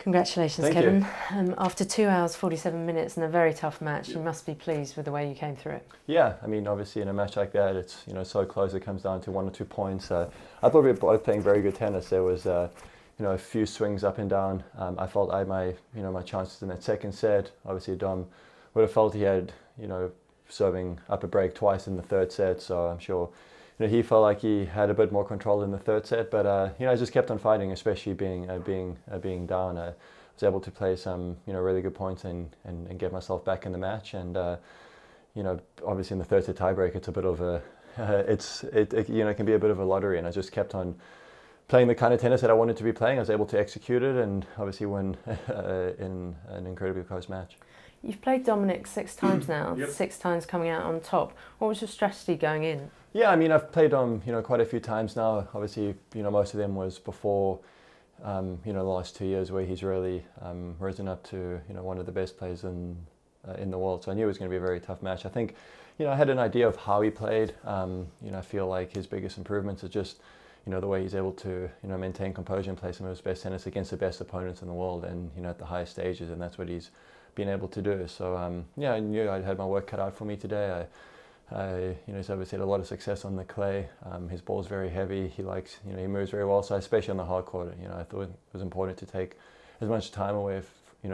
Congratulations, Thank Kevin. you. After 2 hours, 47 minutes and a very tough match, you must be pleased with the way you came through it. Yeah, I mean, obviously in a match like that, it's so close. It comes down to 1 or 2 points. I thought we were both playing very good tennis. There was a few swings up and down. I felt I had my chances in that second set. Obviously, Dom would have felt he had serving up a break twice in the third set. So I'm sure he felt like he had a bit more control in the third set. But I just kept on fighting, especially being down. I was able to play some really good points and get myself back in the match. And obviously in the third set tiebreak, it's a bit of a it can be a bit of a lottery. And I just kept on playing the kind of tennis that I wanted to be playing. I was able to execute it and obviously win in an incredibly close match. You've played Dominic 6 times now, Yep. 6 times coming out on top. What was your strategy going in? Yeah, I mean, I've played Dom quite a few times now. Obviously, most of them was before the last 2 years where he's really risen up to one of the best players in the world. So I knew it was going to be a very tough match. I think I had an idea of how he played. I feel like his biggest improvements are just the way he's able to maintain composure and play some of his best tennis against the best opponents in the world and at the highest stages, and that's what he's been able to do. So I knew I had my work cut out for me today. He's obviously had a lot of success on the clay. His ball's very heavy. He likes he moves very well. So especially on the hard court, I thought it was important to take as much time away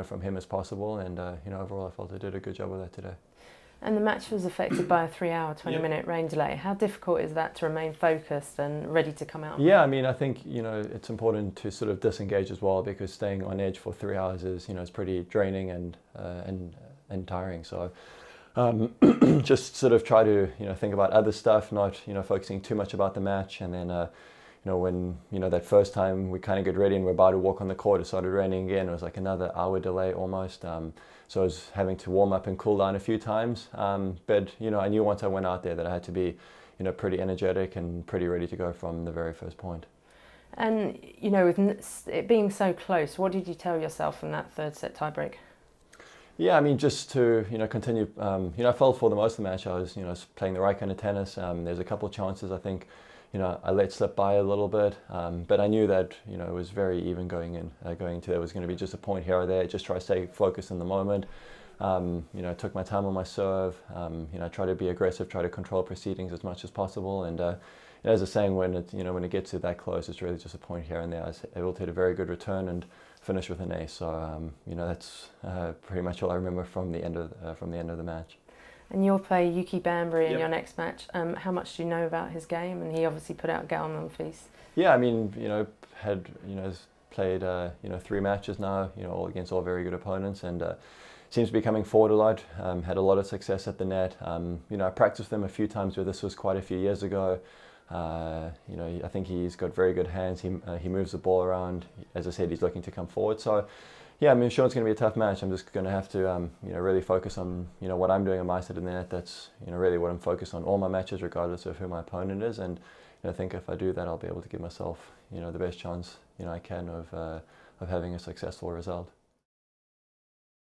from him as possible. And overall, I felt I did a good job with that today. And the match was affected by a 3-hour, 20-minute rain delay. How difficult is that to remain focused and ready to come out? Yeah, I mean, I think it's important to sort of disengage as well, because staying on edge for 3 hours is is pretty draining and tiring. So just sort of try to think about other stuff, not focusing too much about the match. And then when that first time we kind of get ready and we're about to walk on the court, it started raining again. It was like another hour delay almost. So I was having to warm up and cool down a few times. But I knew once I went out there that I had to be pretty energetic and pretty ready to go from the very first point. And with it being so close, what did you tell yourself in that third set tiebreak? Yeah, I mean, just to continue. I felt for the most of the match I was playing the right kind of tennis. There's a couple of chances I think I let slip by a little bit, but I knew that it was very even going into there was going to be just a point here or there. Just try to stay focused in the moment. I took my time on my serve. Try to be aggressive, try to control proceedings as much as possible. And as a saying, when it gets to that close, it's really just a point here and there. I was able to hit a very good return and finish with an ace. So that's pretty much all I remember from the end of the match. And you'll play Yuki Banbury in your next match. How much do you know about his game? And he obviously put out Gael Monfils. Yeah, I mean, had played 3 matches now, all against all very good opponents, and seems to be coming forward a lot. Had a lot of success at the net. I practiced with him a few times, where this was quite a few years ago. I think he's got very good hands. He moves the ball around. As I said, he's looking to come forward. So yeah, I mean, sure, it's going to be a tough match. I'm just going to have to really focus on what I'm doing on my side of the net. That's really what I'm focused on all my matches, regardless of who my opponent is. And I think if I do that, I'll be able to give myself the best chance I can of having a successful result.